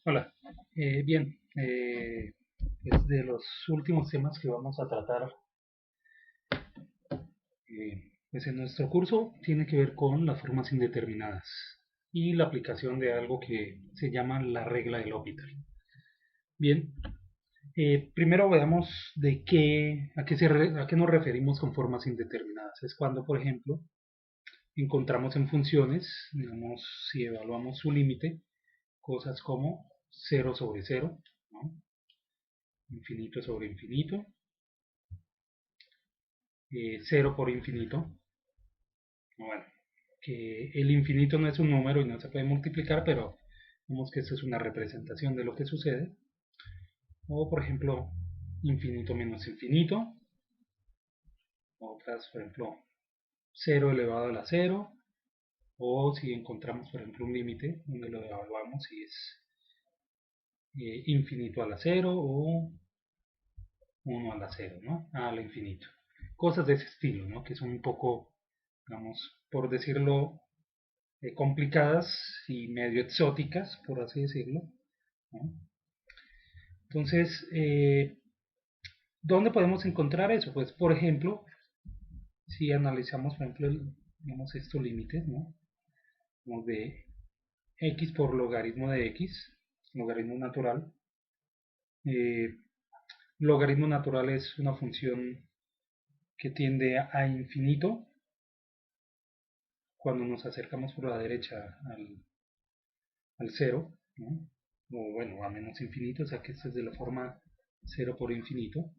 Hola, bien, es de los últimos temas que vamos a tratar pues en nuestro curso tiene que ver con las formas indeterminadas y la aplicación de algo que se llama la regla de L'Hopital. Bien, primero veamos a qué nos referimos con formas indeterminadas. Es cuando, por ejemplo, encontramos en funciones, digamos, si evaluamos su límite, cosas como cero sobre cero, ¿no? Infinito sobre infinito, 0 por infinito. Bueno, que el infinito no es un número y no se puede multiplicar, pero vemos que esto es una representación de lo que sucede. O por ejemplo, infinito menos infinito. Otras, por ejemplo, 0 elevado a la 0. O si encontramos, por ejemplo, un límite donde lo evaluamos si es infinito a la 0 o 1 a la 0, ¿no? Al infinito. Cosas de ese estilo, ¿no? Que son un poco, digamos, por decirlo, complicadas y medio exóticas, por así decirlo, ¿no? Entonces, ¿dónde podemos encontrar eso? Pues, por ejemplo, si analizamos, por ejemplo, digamos, estos límites, ¿no? Como de x por logaritmo de x, logaritmo natural. Eh, Logaritmo natural es una función que tiende a infinito cuando nos acercamos por la derecha al cero, ¿no? O bueno, a menos infinito, o sea que esto es de la forma 0 por infinito.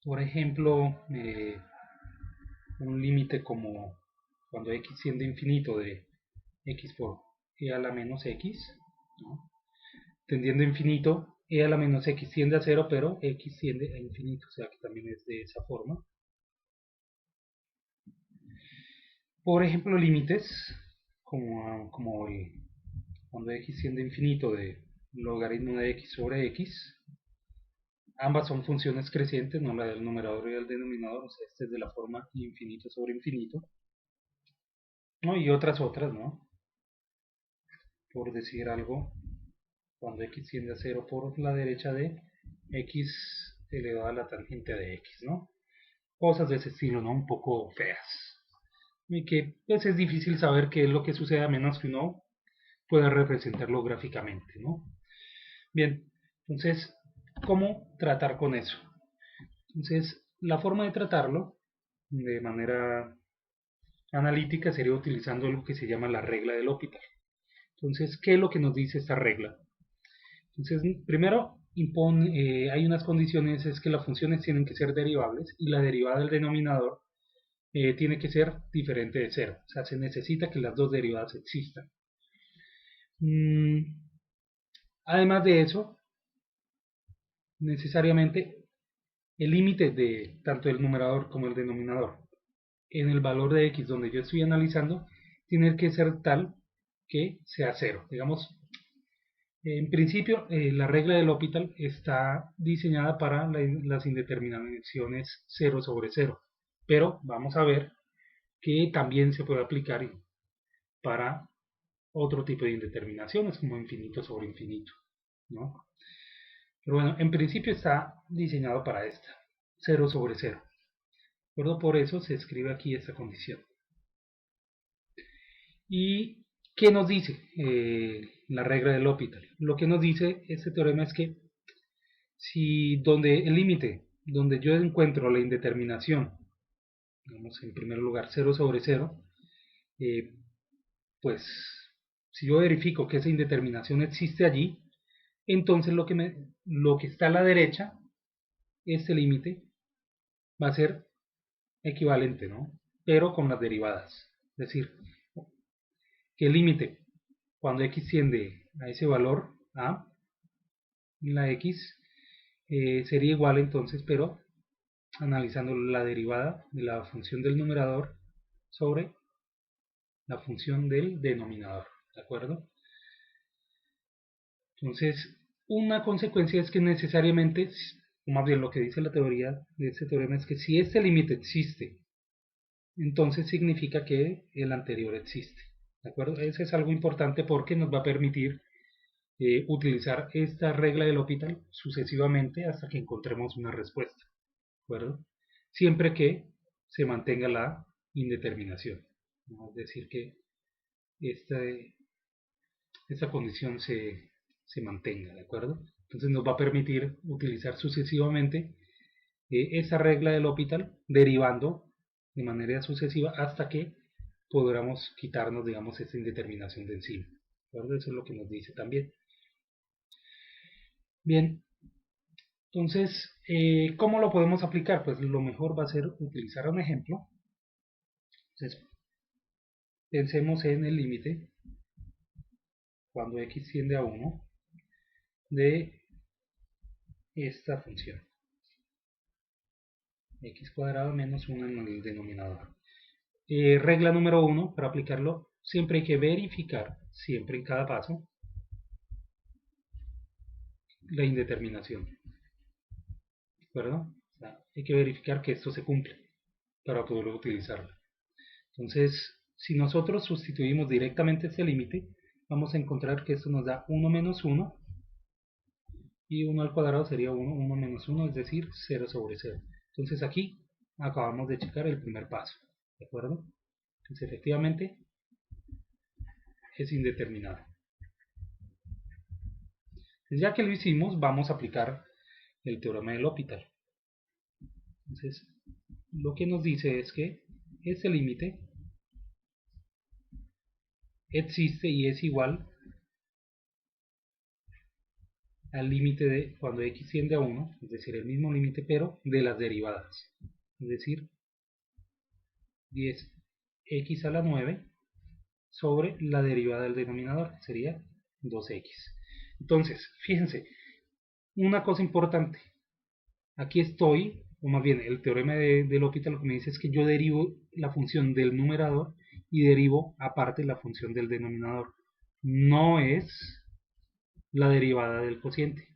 Por ejemplo, un límite como cuando x tiende a infinito de x por e a la menos x, ¿no? Tendiendo a infinito, e a la menos x tiende a 0, pero x tiende a infinito, o sea que también es de esa forma. Por ejemplo, límites como cuando x tiende a infinito de logaritmo de x sobre x, ambas son funciones crecientes, no la del numerador y del denominador, o sea, este es de la forma infinito sobre infinito, ¿no? Y otras, ¿no? Por decir algo, cuando x tiende a 0 por la derecha de x elevado a la tangente de x, ¿no? Cosas de ese estilo, ¿no? Un poco feas. Y que pues es difícil saber qué es lo que sucede a menos que uno pueda representarlo gráficamente, ¿no? Bien, entonces, ¿cómo tratar con eso? Entonces, la forma de tratarlo de manera analítica sería utilizando lo que se llama la regla del L'Hopital. Entonces, ¿qué es lo que nos dice esta regla? Entonces, primero hay unas condiciones, es que las funciones tienen que ser derivables y la derivada del denominador tiene que ser diferente de cero. O sea, se necesita que las dos derivadas existan. Además de eso, necesariamente el límite de tanto el numerador como el denominador en el valor de x donde yo estoy analizando tiene que ser tal que sea cero. Digamos, en principio, la regla del L'Hopital está diseñada para las indeterminaciones 0 sobre 0, pero vamos a ver que también se puede aplicar para otro tipo de indeterminaciones, como infinito sobre infinito, ¿no? Pero bueno, en principio está diseñado para esta, 0 sobre 0. Por eso se escribe aquí esta condición. ¿Y qué nos dice la regla del L'Hopital? Lo que nos dice este teorema es que si donde el límite, donde yo encuentro la indeterminación, digamos en primer lugar 0 sobre 0, eh, pues si yo verifico que esa indeterminación existe allí, entonces lo que está a la derecha, este límite, va a ser equivalente, ¿no? Pero con las derivadas. Es decir, que el límite, cuando x tiende a ese valor, a la x, sería igual entonces, pero analizando la derivada de la función del numerador sobre la función del denominador, ¿de acuerdo? Entonces, una consecuencia es que necesariamente, o más bien lo que dice la teoría de este teorema es que si este límite existe, entonces significa que el anterior existe, ¿de acuerdo? Eso es algo importante porque nos va a permitir utilizar esta regla del L'Hopital sucesivamente hasta que encontremos una respuesta, ¿de acuerdo? Siempre que se mantenga la indeterminación, ¿no? Es decir, que esta condición se mantenga, ¿de acuerdo? Entonces nos va a permitir utilizar sucesivamente esa regla del L'Hopital, derivando de manera sucesiva hasta que podamos quitarnos, digamos, esta indeterminación de encima. ¿De acuerdo? Eso es lo que nos dice también. Bien, entonces, ¿cómo lo podemos aplicar? Pues lo mejor va a ser utilizar un ejemplo. Entonces, pensemos en el límite cuando x tiende a 1 de esta función x cuadrado menos 1 en el denominador. Regla número 1, para aplicarlo siempre hay que verificar, siempre en cada paso, la indeterminación, ¿de acuerdo? O sea, hay que verificar que esto se cumple para poder utilizarlo. Entonces, si nosotros sustituimos directamente este límite, vamos a encontrar que esto nos da 1 menos 1 y 1 al cuadrado sería 1, 1 menos 1, es decir, 0 sobre 0. Entonces aquí acabamos de checar el primer paso, ¿de acuerdo? Entonces efectivamente es indeterminado. Entonces, ya que lo hicimos, vamos a aplicar el teorema de L'Hopital. Entonces, lo que nos dice es que este límite existe y es igual al límite de cuando x tiende a 1, es decir, el mismo límite, pero de las derivadas. Es decir, 10x a la 9 sobre la derivada del denominador, que sería 2x. Entonces, fíjense, una cosa importante. Aquí estoy, o más bien el teorema de L'Hopital lo que me dice es que yo derivo la función del numerador y derivo aparte la función del denominador. No es la derivada del cociente.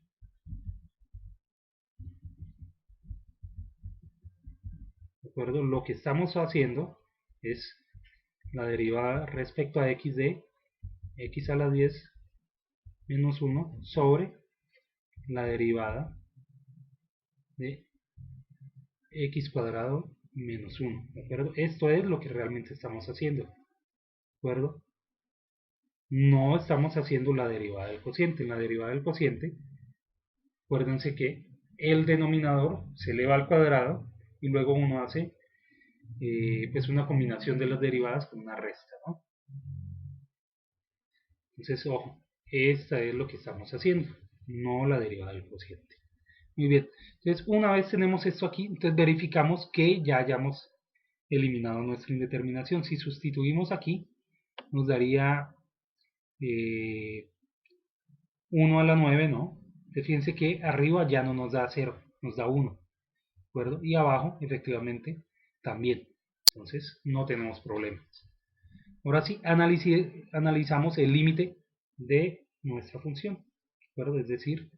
¿De acuerdo? Lo que estamos haciendo es la derivada respecto a x de x a la 10 menos 1 sobre la derivada de x cuadrado menos 1. ¿De acuerdo? Esto es lo que realmente estamos haciendo. ¿De acuerdo? No estamos haciendo la derivada del cociente. En la derivada del cociente, acuérdense que el denominador se eleva al cuadrado y luego uno hace pues una combinación de las derivadas con una resta, ¿no? Entonces, ojo, esta es lo que estamos haciendo, no la derivada del cociente. Muy bien, entonces una vez tenemos esto aquí, entonces verificamos que ya hayamos eliminado nuestra indeterminación. Si sustituimos aquí, nos daría 1 a la 9, ¿no? Fíjense que arriba ya no nos da 0, nos da 1, ¿de acuerdo? Y abajo, efectivamente, también. Entonces, no tenemos problemas. Ahora sí, analizamos el límite de nuestra función, ¿de acuerdo? Es decir,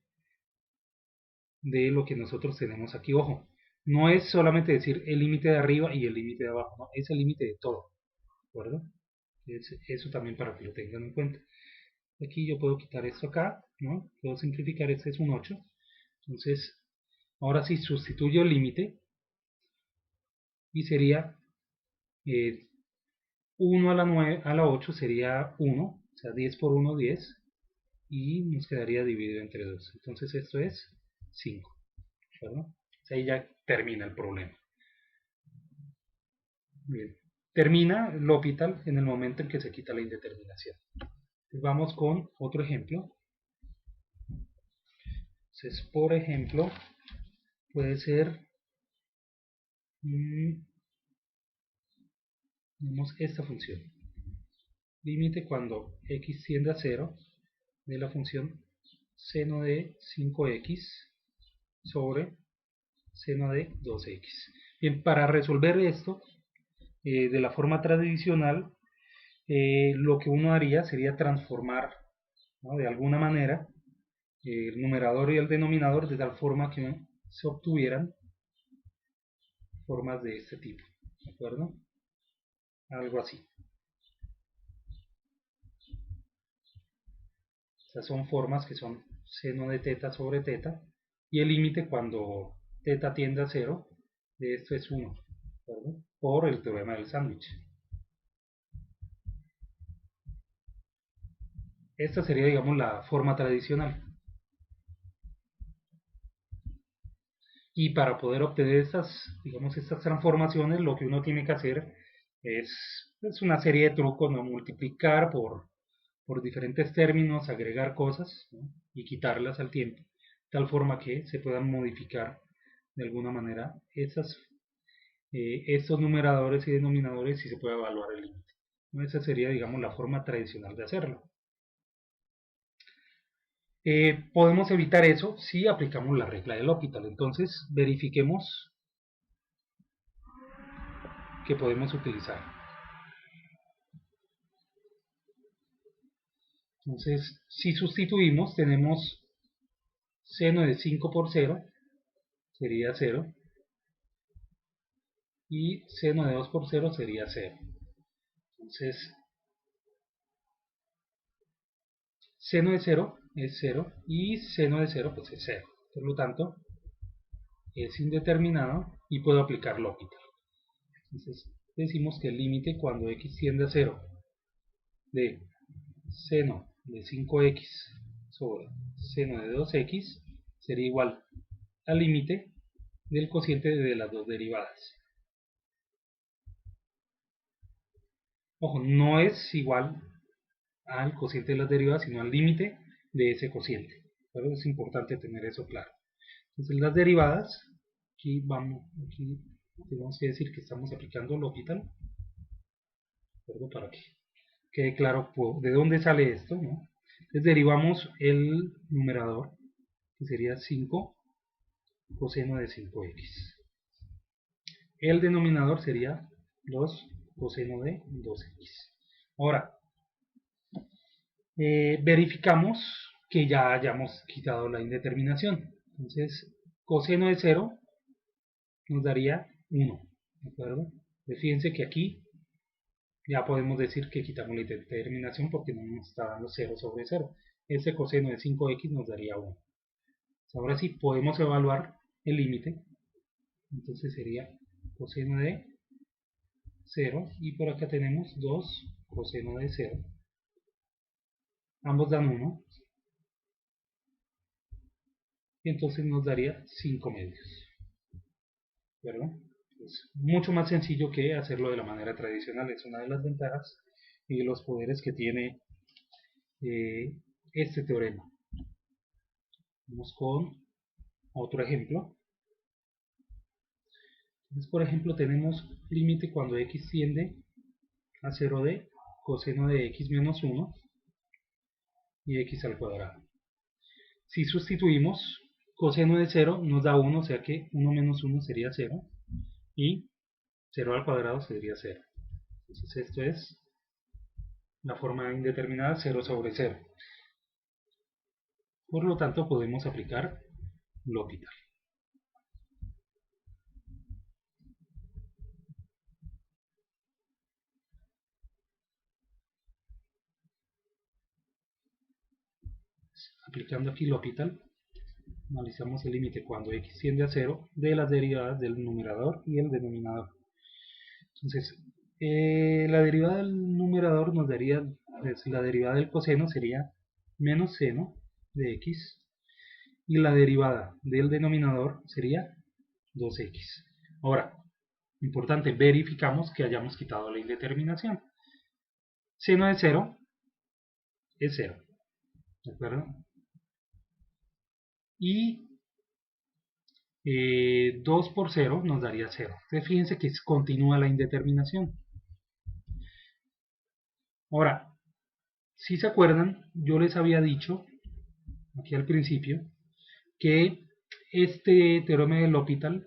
de lo que nosotros tenemos aquí. Ojo, no es solamente decir el límite de arriba y el límite de abajo, no, es el límite de todo, ¿de acuerdo? Eso también para que lo tengan en cuenta. Aquí yo puedo quitar esto acá, ¿no? Puedo simplificar, este es un 8. Entonces, ahora sí sustituyo el límite y sería 1 a la 9, a la 8 sería 1, o sea, 10 por 1, 10, y nos quedaría dividido entre 2. Entonces esto es 5, ¿verdad? Ahí ya termina el problema. Bien. Termina L'Hopital en el momento en que se quita la indeterminación. Entonces vamos con otro ejemplo. Entonces, por ejemplo, puede ser tenemos esta función. Límite cuando x tiende a 0 de la función seno de 5x sobre seno de 2x. Bien, para resolver esto de la forma tradicional, lo que uno haría sería transformar, ¿no?, de alguna manera el numerador y el denominador de tal forma que se obtuvieran formas de este tipo, ¿de acuerdo? Algo así. Estas son formas que son seno de teta sobre teta, y el límite cuando teta tiende a 0 de esto es 1, ¿verdad? Por el teorema del sándwich. Esta sería, digamos, la forma tradicional. Y para poder obtener estas, digamos, estas transformaciones, lo que uno tiene que hacer es una serie de trucos, ¿no? Multiplicar por diferentes términos, agregar cosas, ¿no? Y quitarlas al tiempo, tal forma que se puedan modificar de alguna manera estos numeradores y denominadores y se pueda evaluar el límite, ¿no? Esa sería, digamos, la forma tradicional de hacerlo. Podemos evitar eso si aplicamos la regla de L'Hopital. Entonces verifiquemos que podemos utilizar. Entonces, si sustituimos, tenemos seno de 5 por 0, sería 0, y seno de 2 por 0 sería 0. Entonces, seno de 0 es 0, y seno de 0 pues es 0. Por lo tanto, es indeterminado y puedo aplicar L'Hopital. Entonces, decimos que el límite cuando x tiende a 0 de seno de 5x sobre seno de 2x sería igual al límite del cociente de las dos derivadas. Ojo, no es igual al cociente de las derivadas, sino al límite de ese cociente. Pero es importante tener eso claro. Entonces las derivadas, aquí tenemos que decir que estamos aplicando L'Hopital, para que quede claro de dónde sale esto, ¿no? Entonces derivamos el numerador, que sería 5 coseno de 5x. El denominador sería 2 coseno de 2x. Ahora, verificamos que ya hayamos quitado la indeterminación. Entonces, coseno de 0 nos daría 1, ¿de acuerdo? Fíjense que aquí ya podemos decir que quitamos la indeterminación porque no nos está dando 0 sobre 0. Ese coseno de 5x nos daría 1. Ahora sí podemos evaluar el límite. Entonces sería coseno de 0 y por acá tenemos 2 coseno de 0. Ambos dan 1. Y entonces nos daría 5 medios. ¿Verdad? Es mucho más sencillo que hacerlo de la manera tradicional. Es una de las ventajas y los poderes que tiene este teorema. Vamos con otro ejemplo. Entonces, por ejemplo, tenemos límite cuando x tiende a 0 de coseno de x menos 1 y x al cuadrado. Si sustituimos, coseno de 0 nos da 1, o sea que 1 menos 1 sería 0 y 0 al cuadrado sería 0. Entonces esto es la forma indeterminada 0 sobre 0. Por lo tanto podemos aplicar L'Hopital. Aplicando aquí L'Hopital, analizamos el límite cuando x tiende a 0 de las derivadas del numerador y el denominador. Entonces, la derivada del numerador nos daría, pues, la derivada del coseno sería menos seno de x, y la derivada del denominador sería 2x. Ahora, importante, verificamos que hayamos quitado la indeterminación. Seno de 0 es 0, ¿de acuerdo? Y 2 por 0 nos daría 0. Entonces fíjense que continúa la indeterminación. Ahora, si se acuerdan, yo les había dicho aquí al principio que este teorema de L'Hopital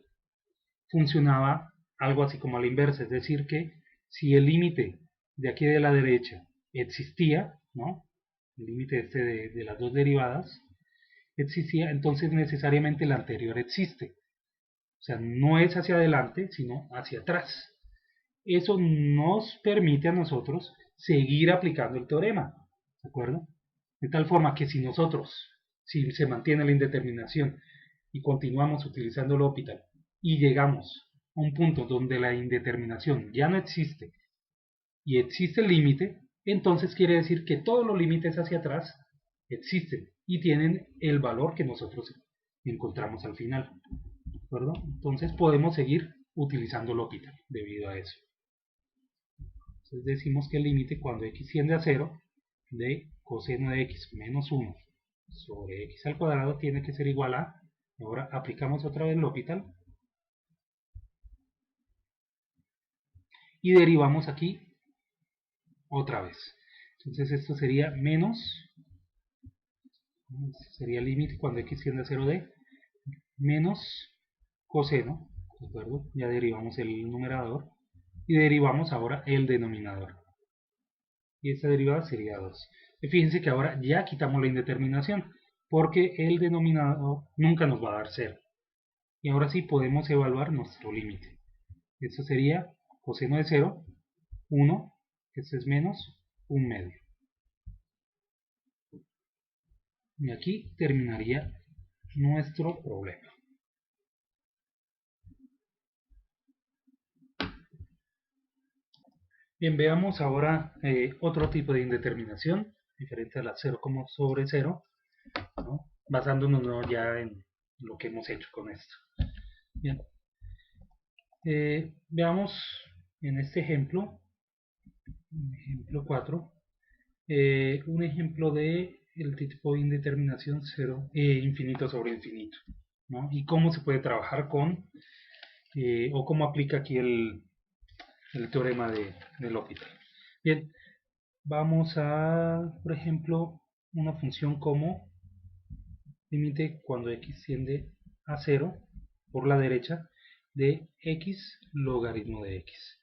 funcionaba algo así como a la inversa, es decir que si el límite de aquí de la derecha existía, ¿no? El límite este de las dos derivadas existía, entonces necesariamente el anterior existe. O sea, no es hacia adelante, sino hacia atrás. Eso nos permite a nosotros seguir aplicando el teorema, ¿de acuerdo? De tal forma que si se mantiene la indeterminación y continuamos utilizando el L'Hopital y llegamos a un punto donde la indeterminación ya no existe y existe el límite, entonces quiere decir que todos los límites hacia atrás existen y tienen el valor que nosotros encontramos al final. ¿De acuerdo? Entonces podemos seguir utilizando L'Hopital debido a eso. Entonces decimos que el límite cuando x tiende a 0 de coseno de x menos 1 sobre x al cuadrado tiene que ser igual a, ahora aplicamos otra vez L'Hopital y derivamos aquí otra vez. Entonces esto sería menos, sería el límite cuando x tiende a 0 de menos coseno, ¿de acuerdo? Ya derivamos el numerador y derivamos ahora el denominador. Y esta derivada sería 2. Y fíjense que ahora ya quitamos la indeterminación, porque el denominador nunca nos va a dar 0. Y ahora sí podemos evaluar nuestro límite. Esto sería coseno de 0, 1, que esto es menos 1 medio. Y aquí terminaría nuestro problema. Bien, veamos ahora otro tipo de indeterminación, diferente a la 0 como sobre 0, ¿no? Basándonos ya en lo que hemos hecho con esto. Bien, veamos en este ejemplo, ejemplo 4, un ejemplo de el tipo de indeterminación 0, infinito sobre infinito, ¿no? Y cómo se puede trabajar con, o cómo aplica aquí el teorema de L'Hopital. Bien, vamos a, por ejemplo, una función como límite cuando x tiende a 0 por la derecha de x logaritmo de x.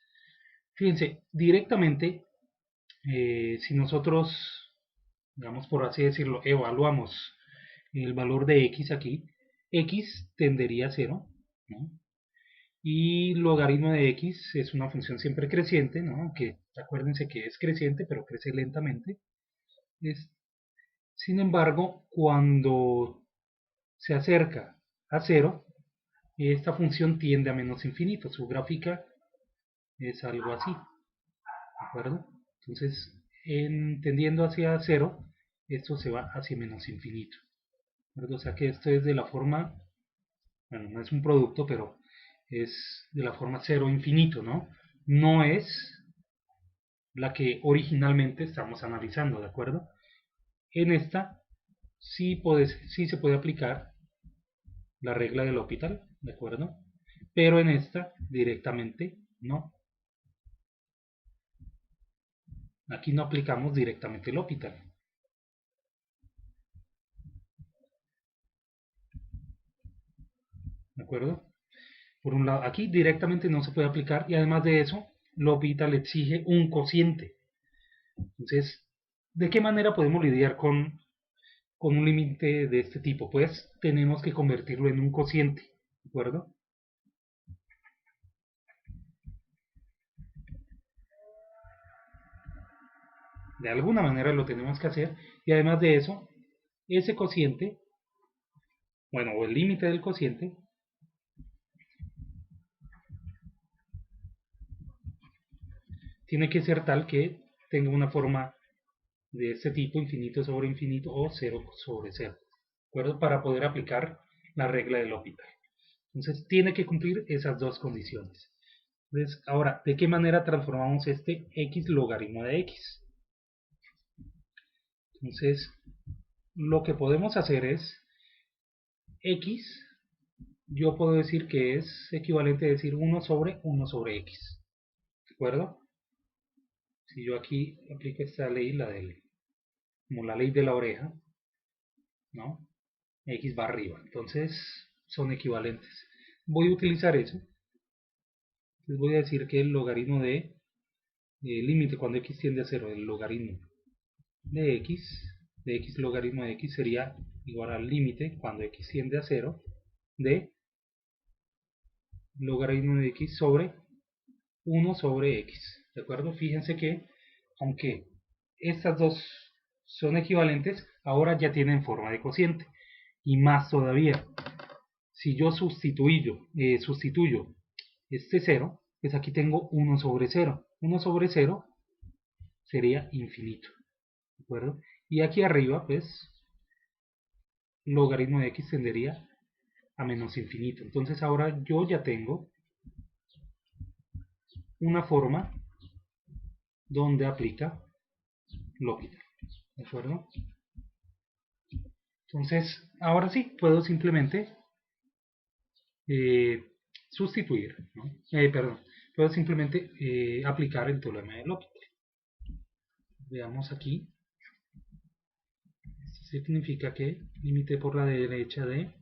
Fíjense, directamente, si nosotros, digamos por así decirlo, evaluamos el valor de x aquí, x tendería a 0, ¿no? Y logaritmo de x es una función siempre creciente, ¿no? Que acuérdense que es creciente, pero crece lentamente. Sin embargo, cuando se acerca a 0, esta función tiende a menos infinito. Su gráfica es algo así, ¿de acuerdo? Entonces, tendiendo hacia 0, esto se va hacia menos infinito, ¿de acuerdo? O sea que esto es de la forma, bueno, no es un producto, pero es de la forma 0 infinito, ¿no? No es la que originalmente estamos analizando, ¿de acuerdo? En esta sí se puede aplicar la regla del L'Hopital, ¿de acuerdo? Pero en esta directamente no. Aquí no aplicamos directamente el L'Hopital. ¿De acuerdo? Por un lado, aquí directamente no se puede aplicar y además de eso, L'Hopital exige un cociente. Entonces, ¿de qué manera podemos lidiar con un límite de este tipo? Pues tenemos que convertirlo en un cociente, ¿de acuerdo? De alguna manera lo tenemos que hacer y además de eso, ese cociente, bueno, o el límite del cociente, tiene que ser tal que tenga una forma de este tipo, infinito sobre infinito o 0 sobre 0, ¿de acuerdo? Para poder aplicar la regla del L'Hopital. Entonces tiene que cumplir esas dos condiciones. Entonces, ahora, ¿de qué manera transformamos este x logaritmo de x? Entonces, lo que podemos hacer es x, yo puedo decir que es equivalente a decir 1 sobre x, ¿de acuerdo? Si yo aquí aplico esta ley, como la ley de la oreja, ¿no? X va arriba, entonces son equivalentes. Voy a utilizar eso, entonces voy a decir que el logaritmo de límite cuando x tiende a 0, el logaritmo de x logaritmo de x sería igual al límite cuando x tiende a 0 de logaritmo de x sobre 1 sobre x, ¿de acuerdo? Fíjense que aunque estas dos son equivalentes, ahora ya tienen forma de cociente. Y más todavía, si yo sustituyo este 0, pues aquí tengo 1 sobre 0. 1 sobre 0 sería infinito, ¿de acuerdo? Y aquí arriba, pues, logaritmo de x tendería a menos infinito. Entonces ahora yo ya tengo una forma donde aplica L'Hopital, ¿de acuerdo? Entonces, ahora sí, puedo simplemente sustituir, ¿no? Perdón, puedo simplemente aplicar el teorema de L'Hopital. Veamos aquí. Esto significa que límite por la derecha de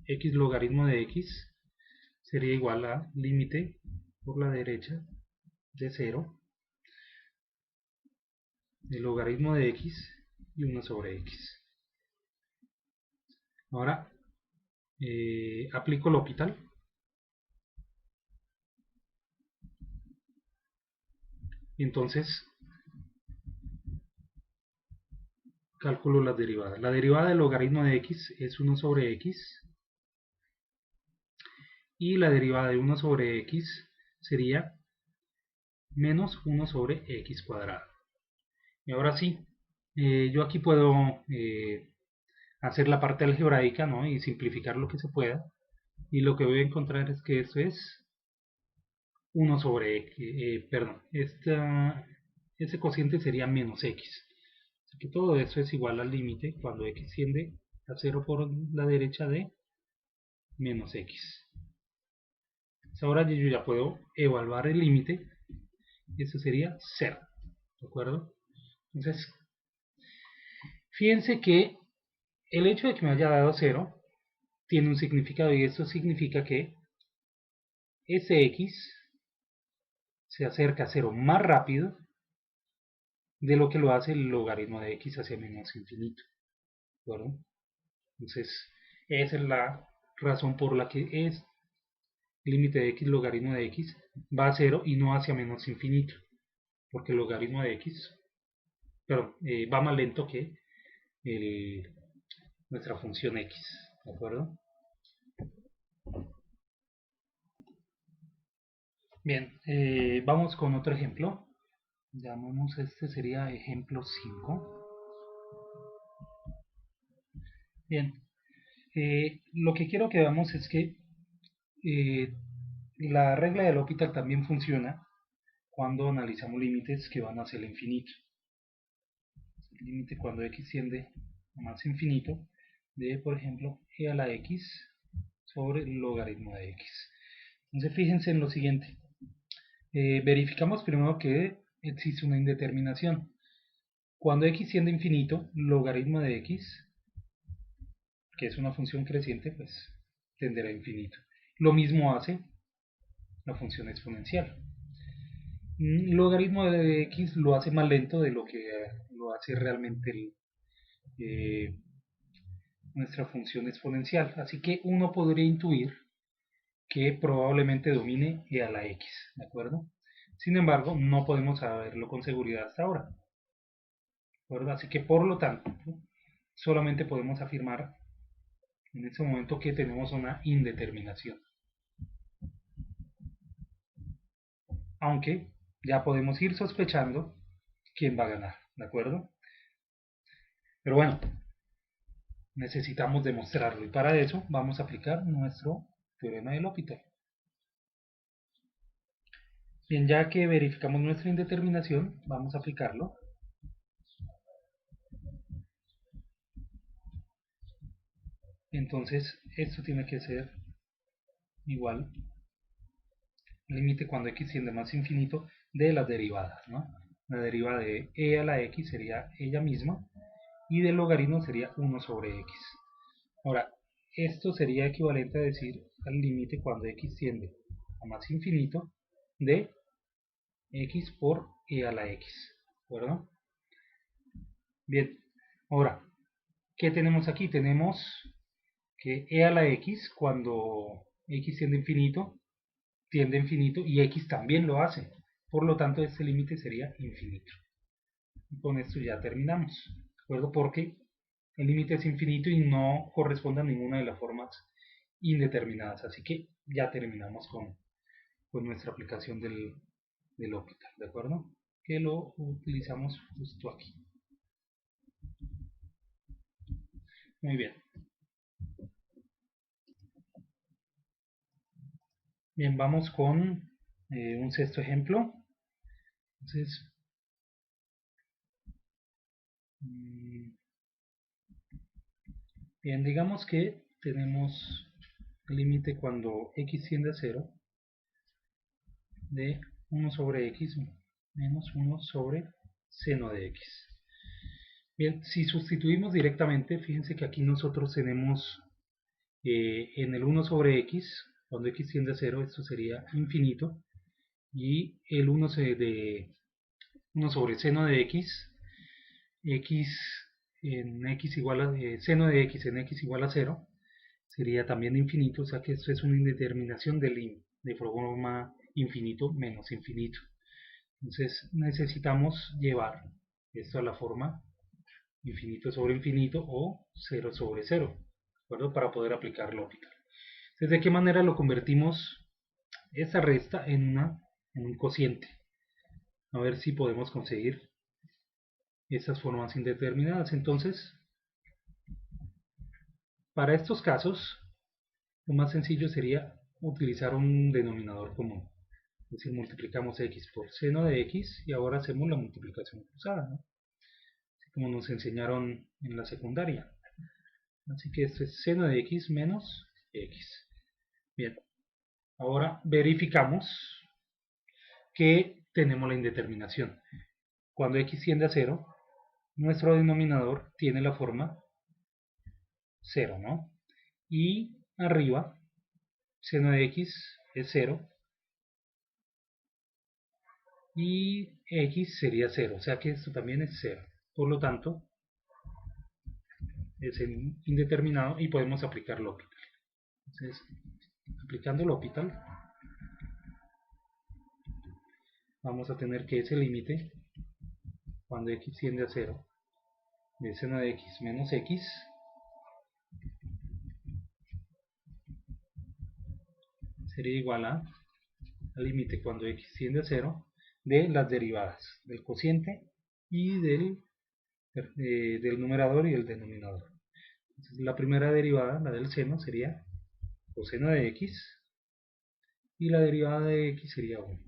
x logaritmo de x sería igual a límite por la derecha de 0 del logaritmo de x y 1 sobre x. Ahora aplico L'Hopital. Entonces calculo las derivadas. La derivada del logaritmo de x es 1 sobre x. Y la derivada de 1 sobre x sería menos 1 sobre x cuadrado. Y ahora sí, yo aquí puedo hacer la parte algebraica, ¿no? Y simplificar lo que se pueda. Y lo que voy a encontrar es que esto es 1 sobre x, perdón, ese cociente sería menos x. Así que todo eso es igual al límite cuando x tiende a 0 por la derecha de menos x. Entonces ahora yo ya puedo evaluar el límite y eso sería 0. ¿De acuerdo? Entonces, fíjense que el hecho de que me haya dado 0 tiene un significado y esto significa que ese x se acerca a 0 más rápido de lo que lo hace el logaritmo de x hacia menos infinito. ¿De acuerdo? Entonces, esa es la razón por la que es límite de x logaritmo de x va a 0 y no hacia menos infinito, porque el logaritmo de x va más lento que nuestra función x, ¿de acuerdo? Bien, vamos con otro ejemplo. Llamamos este sería ejemplo 5. Bien, lo que quiero que veamos es que la regla del L'Hopital también funciona cuando analizamos límites que van hacia el infinito. El límite cuando x tiende a más infinito de, por ejemplo, e a la x sobre el logaritmo de x. Entonces fíjense en lo siguiente. Verificamos primero que existe una indeterminación. Cuando x tiende a infinito, logaritmo de x, que es una función creciente, pues tenderá a infinito. Lo mismo hace la función exponencial. Logaritmo de x lo hace más lento de lo que lo hace realmente nuestra función exponencial. Así que uno podría intuir que probablemente domine e a la x, ¿de acuerdo? Sin embargo, no podemos saberlo con seguridad hasta ahora, ¿de acuerdo? Así que por lo tanto, solamente podemos afirmar en este momento que tenemos una indeterminación. Aunque ya podemos ir sospechando quién va a ganar, ¿de acuerdo? Pero bueno, necesitamos demostrarlo y para eso vamos a aplicar nuestro teorema de L'Hopital. Bien, ya que verificamos nuestra indeterminación, vamos a aplicarlo. Entonces, esto tiene que ser igual límite cuando x tiende a más infinito de las derivadas, ¿no? La derivada de e a la x sería ella misma y del logaritmo sería 1 sobre x. Ahora, esto sería equivalente a decir al límite cuando x tiende a más infinito de x por e a la x, ¿de acuerdo? Bien, ahora, ¿qué tenemos aquí? Tenemos que e a la x cuando x tiende a infinito y x también lo hace. Por lo tanto, este límite sería infinito. Y con esto ya terminamos, ¿de acuerdo? Porque el límite es infinito y no corresponde a ninguna de las formas indeterminadas. Así que ya terminamos con nuestra aplicación del L'Hopital, ¿de acuerdo? Que lo utilizamos justo aquí. Muy bien. Bien, vamos con un sexto ejemplo. Entonces, bien, digamos que tenemos el límite cuando x tiende a 0 de 1 sobre x menos 1 sobre seno de x. Bien, si sustituimos directamente, fíjense que aquí nosotros tenemos en el 1 sobre x, cuando x tiende a 0, esto sería infinito, y el 1 sobre seno de x, seno de x en x igual a 0, sería también infinito, o sea que esto es una indeterminación de forma infinito menos infinito. Entonces necesitamos llevar esto a la forma infinito sobre infinito o 0 sobre 0, ¿de acuerdo? Para poder aplicar L'Hopital. Entonces, ¿de qué manera lo convertimos esta resta en un cociente? A ver si podemos conseguir estas formas indeterminadas. Entonces, para estos casos, lo más sencillo sería utilizar un denominador común. Es decir, multiplicamos x por seno de x y ahora hacemos la multiplicación cruzada, ¿no? Así como nos enseñaron en la secundaria. Así que esto es seno de x menos x. Bien, ahora verificamos que tenemos la indeterminación. Cuando x tiende a 0, nuestro denominador tiene la forma 0, ¿no? Y arriba, seno de x es 0 y x sería 0, o sea que esto también es 0. Por lo tanto, es indeterminado y podemos aplicar L'Hopital. Entonces, aplicando L'Hopital, vamos a tener que ese límite, cuando x tiende a 0, de seno de x menos x, sería igual al límite cuando x tiende a 0 de las derivadas del cociente y del numerador y el denominador. Entonces, la primera derivada, la del seno, sería coseno de x y la derivada de x sería 1.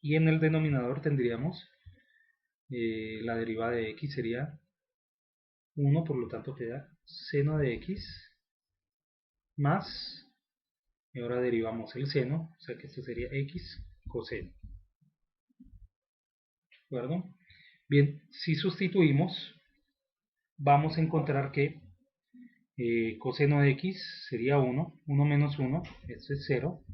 Y en el denominador tendríamos la derivada de x sería 1, por lo tanto queda seno de x más, y ahora derivamos el seno, o sea que esto sería x coseno. ¿De acuerdo? Bien, si sustituimos, vamos a encontrar que coseno de x sería 1, 1 menos 1, esto es 0,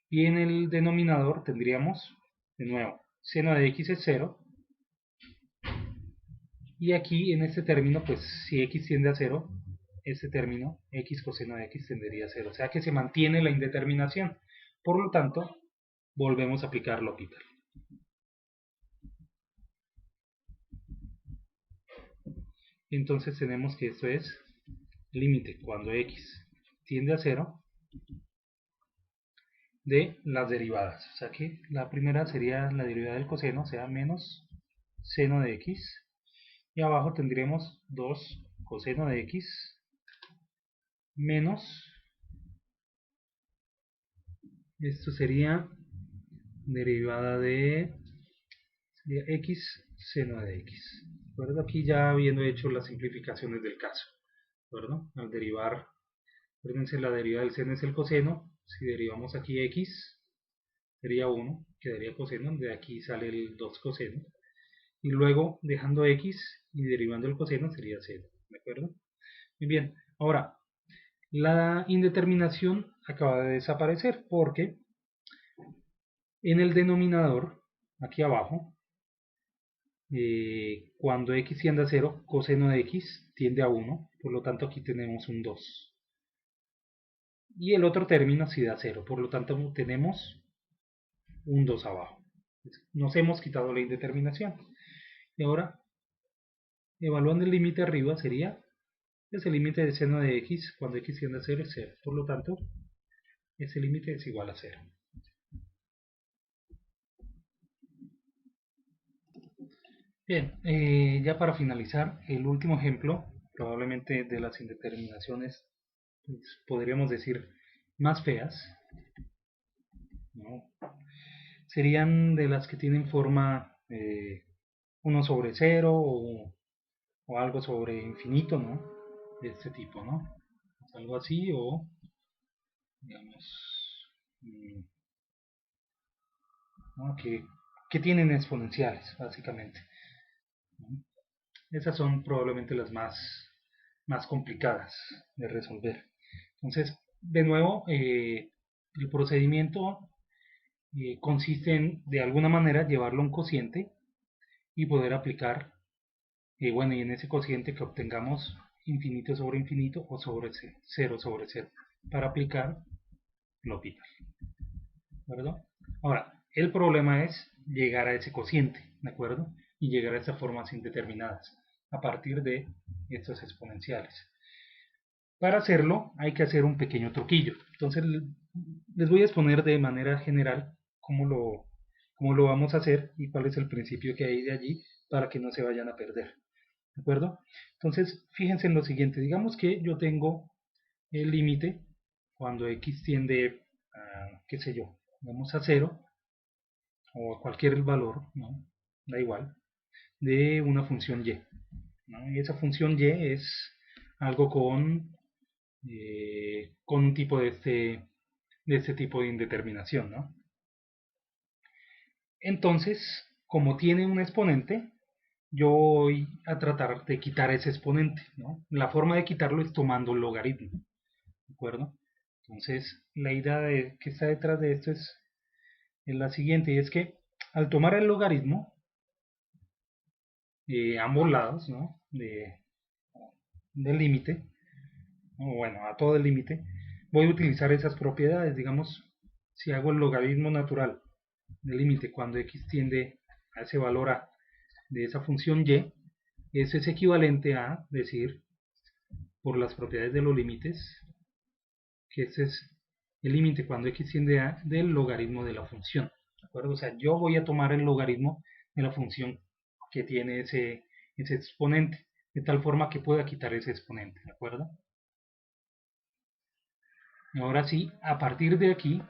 y en el denominador tendríamos, de nuevo, seno de x es 0, y aquí en este término, pues si x tiende a 0, este término, x coseno de x tendería a 0, o sea que se mantiene la indeterminación, por lo tanto, volvemos a aplicar L'Hopital. Entonces tenemos que esto es límite cuando x tiende a 0 de las derivadas. O sea que la primera sería la derivada del coseno, o sea, menos seno de x. Y abajo tendremos 2 coseno de x menos, esto sería derivada de x seno de x. ¿De acuerdo? Aquí ya habiendo hecho las simplificaciones del caso. ¿De acuerdo? Al derivar, acuérdense, la derivada del seno es el coseno. Si derivamos aquí x, sería 1, quedaría coseno, de aquí sale el 2 coseno, y luego dejando x y derivando el coseno sería 0, ¿de acuerdo? Muy bien, ahora, la indeterminación acaba de desaparecer porque en el denominador, aquí abajo, cuando x tiende a 0, coseno de x tiende a 1, por lo tanto aquí tenemos un 2. Y el otro término sí da 0, por lo tanto tenemos un 2 abajo. Nos hemos quitado la indeterminación. Y ahora evaluando el límite arriba sería el límite de seno de x cuando x tiende a 0 es 0. Por lo tanto, ese límite es igual a 0. Bien, ya para finalizar, el último ejemplo, probablemente de las indeterminaciones, pues, podríamos decir, más feas, ¿no? Serían de las que tienen forma 1 sobre 0 o algo sobre infinito, ¿no? De este tipo, ¿no? Algo así o, digamos, ¿no? que tienen exponenciales, básicamente, ¿no? Esas son probablemente las más complicadas de resolver. Entonces, de nuevo, el procedimiento consiste en, de alguna manera, llevarlo a un cociente y poder aplicar, bueno, y en ese cociente que obtengamos infinito sobre infinito o sobre cero sobre cero, para aplicar L'Hopital, ¿de acuerdo? Ahora, el problema es llegar a ese cociente, ¿de acuerdo? Y llegar a esas formas indeterminadas a partir de estos exponenciales. Para hacerlo hay que hacer un pequeño truquillo. Entonces les voy a exponer de manera general cómo lo vamos a hacer y cuál es el principio que hay de allí para que no se vayan a perder. ¿De acuerdo? Entonces fíjense en lo siguiente. Digamos que yo tengo el límite cuando x tiende a, qué sé yo, vamos a 0 o a cualquier valor, ¿no? Da igual, de una función y. ¿No? Y esa función y es algo con un tipo de este tipo de indeterminación, ¿no? Entonces, como tiene un exponente, yo voy a tratar de quitar ese exponente, ¿no? La forma de quitarlo es tomando el logaritmo, ¿de acuerdo? Entonces, la idea que está detrás de esto es la siguiente, y es que al tomar el logaritmo, ambos lados, ¿no? Del límite, o bueno, a todo el límite, voy a utilizar esas propiedades. Digamos, si hago el logaritmo natural del límite cuando x tiende a ese valor a de esa función y, eso es equivalente a decir, por las propiedades de los límites, que ese es el límite cuando x tiende a del logaritmo de la función, ¿de acuerdo? O sea, yo voy a tomar el logaritmo de la función que tiene ese exponente, de tal forma que pueda quitar ese exponente, ¿de acuerdo? Ahora sí, a partir de aquí,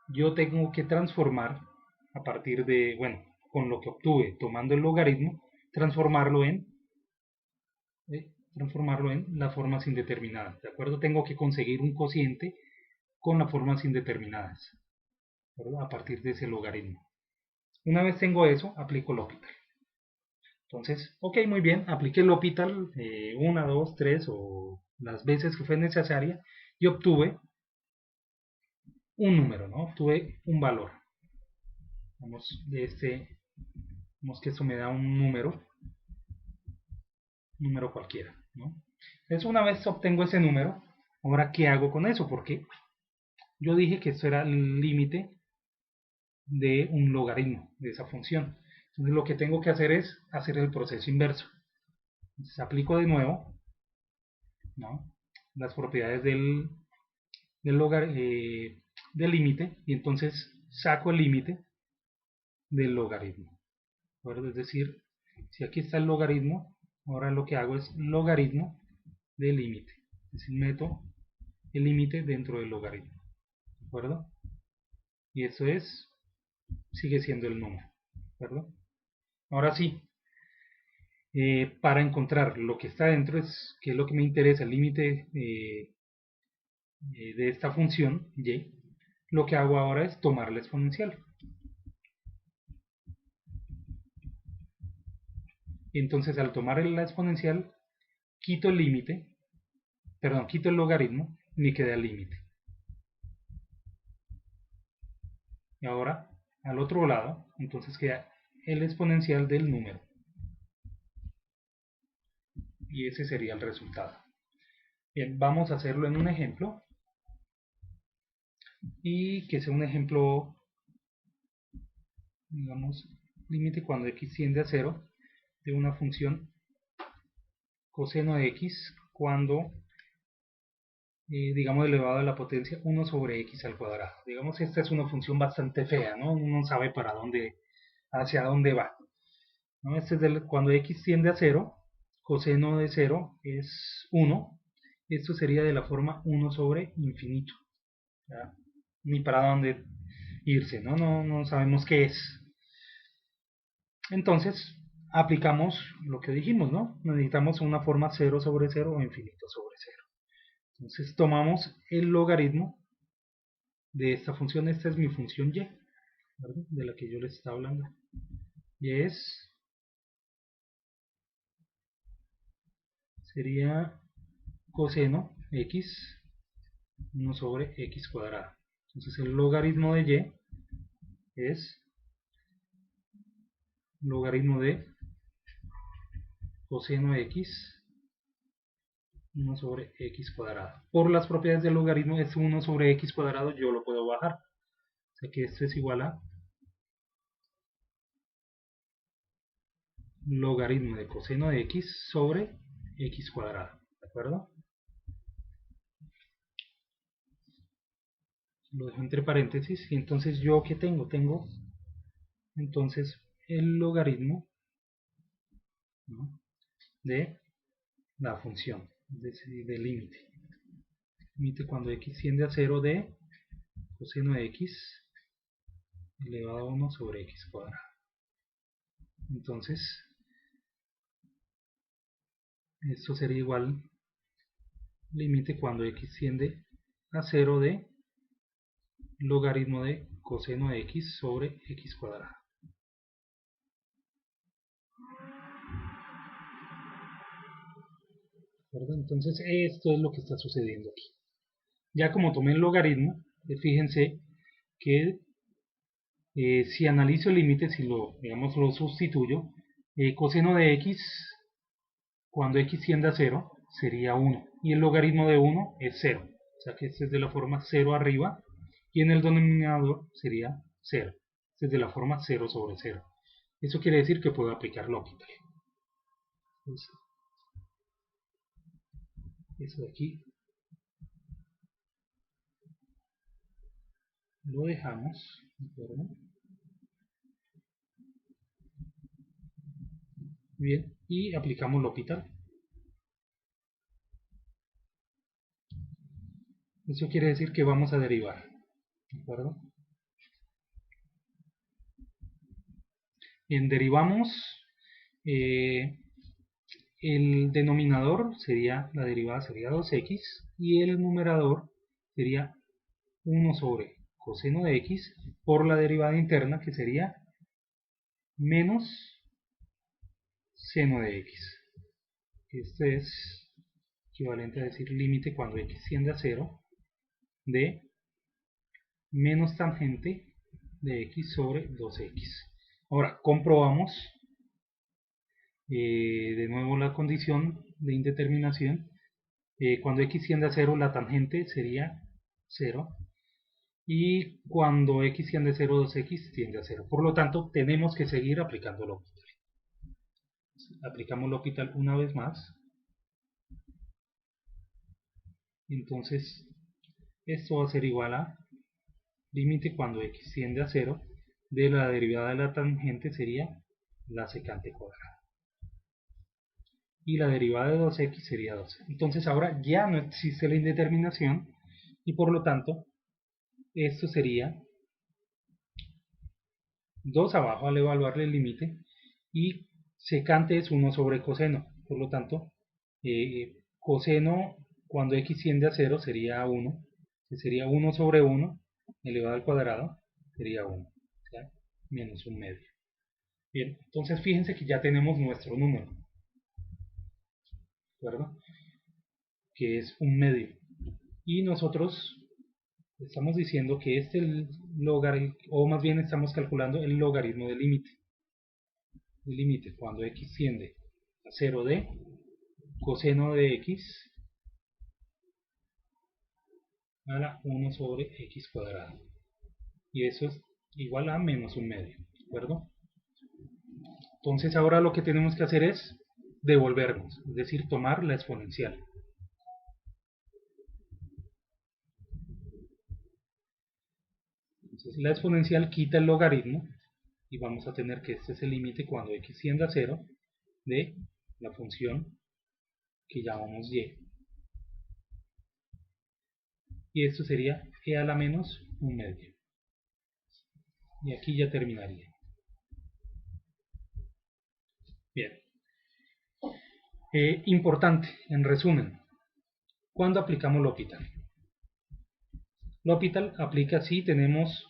yo tengo que transformar, a partir de, bueno, con lo que obtuve tomando el logaritmo, transformarlo en las formas indeterminadas, ¿de acuerdo? Tengo que conseguir un cociente con las formas indeterminadas, ¿de acuerdo? A partir de ese logaritmo. Una vez tengo eso, aplico L'Hopital. Entonces, ok, muy bien, apliqué L'Hopital 1, 2, 3 o las veces que fue necesaria y obtuve un número, ¿no? Obtuve un valor. Vamos, vamos que esto me da un número cualquiera, ¿no? Entonces, una vez obtengo ese número, ahora, ¿qué hago con eso? Porque yo dije que esto era el límite de un logaritmo de esa función. Entonces, lo que tengo que hacer es hacer el proceso inverso. Entonces, aplico de nuevo, ¿no? Las propiedades del límite y entonces saco el límite del logaritmo, ¿de? Es decir, si aquí está el logaritmo, ahora lo que hago es logaritmo del límite. Es decir, meto el límite dentro del logaritmo, ¿de acuerdo? Y eso sigue siendo el número, ¿de acuerdo? Ahora sí, para encontrar lo que está dentro, que es lo que me interesa, el límite de esta función y, lo que hago ahora es tomar la exponencial. Entonces, al tomar la exponencial, quito el límite, perdón, quito el logaritmo y me queda el límite. Y ahora, al otro lado, entonces queda el exponencial del número. Y ese sería el resultado. Bien, vamos a hacerlo en un ejemplo. Y que sea un ejemplo, digamos, límite cuando x tiende a 0 de una función coseno de x cuando, digamos, elevado a la potencia 1 sobre x al cuadrado. Digamos, esta es una función bastante fea, ¿no? Uno no sabe para dónde, hacia dónde va, ¿no? Este es cuando x tiende a 0, coseno de 0 es 1. Esto sería de la forma 1 sobre infinito. ¿Ya? Ni para dónde irse, ¿no? No sabemos qué es. Entonces, aplicamos lo que dijimos, ¿no? Necesitamos una forma 0 sobre 0 o infinito sobre 0. Entonces tomamos el logaritmo de esta función. Esta es mi función y, ¿verdad? De la que yo les estaba hablando. Y sería coseno x 1 sobre x cuadrado. Entonces el logaritmo de y es logaritmo de coseno x 1 sobre x cuadrado. Por las propiedades del logaritmo, este 1 sobre x cuadrado yo lo puedo bajar. O sea que esto es igual a logaritmo de coseno de x sobre x cuadrado. ¿De acuerdo? Lo dejo entre paréntesis. Y entonces yo, ¿qué tengo? Tengo entonces el logaritmo, ¿no?, de la función, es decir, del límite. Límite cuando x tiende a 0 de coseno de x elevado a 1 sobre x cuadrado. Entonces, esto sería igual límite cuando x tiende a 0 de logaritmo de coseno de x sobre x cuadrado. Entonces esto es lo que está sucediendo aquí. Ya como tomé el logaritmo, fíjense que si analizo el límite, si digamos, lo sustituyo, coseno de x cuando x tiende a 0 sería 1 y el logaritmo de 1 es 0, o sea que este es de la forma 0 arriba y en el denominador sería 0, este es de la forma 0 sobre 0. Eso quiere decir que puedo aplicar L'Hopital. Entonces, eso de aquí lo dejamos, ¿de acuerdo? Bien, y aplicamos L'Hopital. Eso quiere decir que vamos a derivar, ¿de acuerdo? Bien, derivamos, el denominador sería, la derivada sería 2x y el numerador sería 1 sobre coseno de x por la derivada interna que sería menos seno de x. Este es equivalente a decir límite cuando x tiende a 0 de menos tangente de x sobre 2x. Ahora comprobamos de nuevo la condición de indeterminación. Cuando x tiende a 0 la tangente sería 0 y cuando x tiende a 0 2x tiende a 0. Por lo tanto tenemos que seguir aplicando L'Hopital. Aplicamos L'Hopital una vez más. Entonces esto va a ser igual a límite cuando x tiende a 0 de la derivada de la tangente sería la secante cuadrada y la derivada de 2x sería 12. Entonces ahora ya no existe la indeterminación y por lo tanto esto sería 2 abajo al evaluarle el límite y secante es 1 sobre coseno. Por lo tanto, coseno cuando x tiende a 0 sería 1, que sería 1 sobre 1 elevado al cuadrado, sería 1, o sea, menos un medio. Bien, entonces fíjense que ya tenemos nuestro número, ¿de acuerdo? Que es un medio. Y nosotros estamos diciendo que este logaritmo, o más bien estamos calculando el logaritmo del límite. El límite cuando x tiende a 0 de coseno de x a la 1 sobre x cuadrado. Y eso es igual a menos un medio, ¿de acuerdo? Entonces ahora lo que tenemos que hacer es devolvernos, es decir, tomar la exponencial. Entonces la exponencial quita el logaritmo y vamos a tener que este es el límite cuando x tiende a 0 de la función que llamamos y. Y esto sería e a la menos un medio. Y aquí ya terminaría. Bien. Importante, en resumen, ¿cuándo aplicamos L'Hopital? L'Hopital aplica si tenemos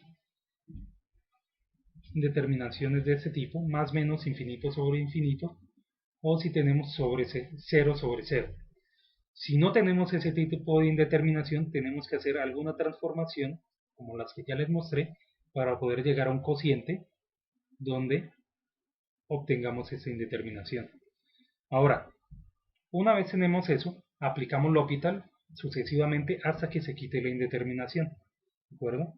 determinaciones de este tipo, más menos infinito sobre infinito, o si tenemos sobre 0 sobre 0. Si no tenemos ese tipo de indeterminación, tenemos que hacer alguna transformación, como las que ya les mostré, para poder llegar a un cociente donde obtengamos esa indeterminación. Ahora, una vez tenemos eso, aplicamos L'Hopital sucesivamente hasta que se quite la indeterminación. ¿De acuerdo?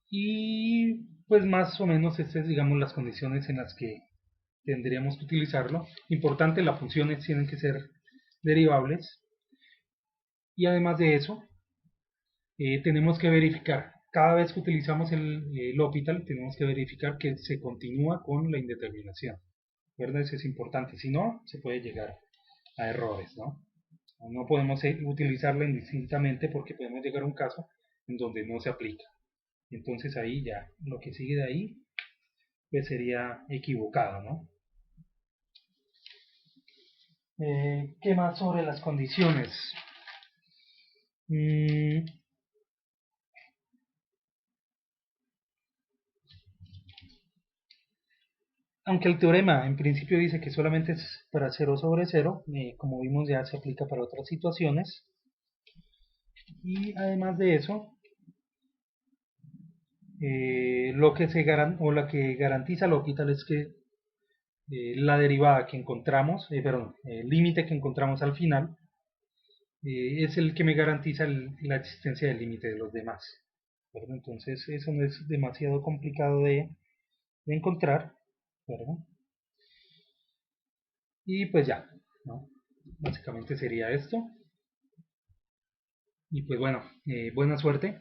Y pues más o menos estas, digamos, las condiciones en las que tendríamos que utilizarlo. Importante, las funciones tienen que ser derivables. Y además de eso, tenemos que verificar, cada vez que utilizamos el L'Hopital, tenemos que verificar que se continúa con la indeterminación. ¿Verdad? Eso es importante, si no, se puede llegar a errores, ¿no? No podemos utilizarla indistintamente porque podemos llegar a un caso en donde no se aplica. Entonces ahí ya, lo que sigue de ahí, pues sería equivocado, ¿no? ¿Qué más sobre las condiciones? Aunque el teorema en principio dice que solamente es para 0 sobre 0, como vimos ya se aplica para otras situaciones. Y además de eso, lo que la que garantiza L'Hopital es que la derivada que encontramos, el límite que encontramos al final, es el que me garantiza la existencia del límite de los demás. ¿Verdad? Entonces eso no es demasiado complicado de encontrar. ¿Verdad? Y pues ya, ¿no? Básicamente sería esto. Y pues bueno, buena suerte.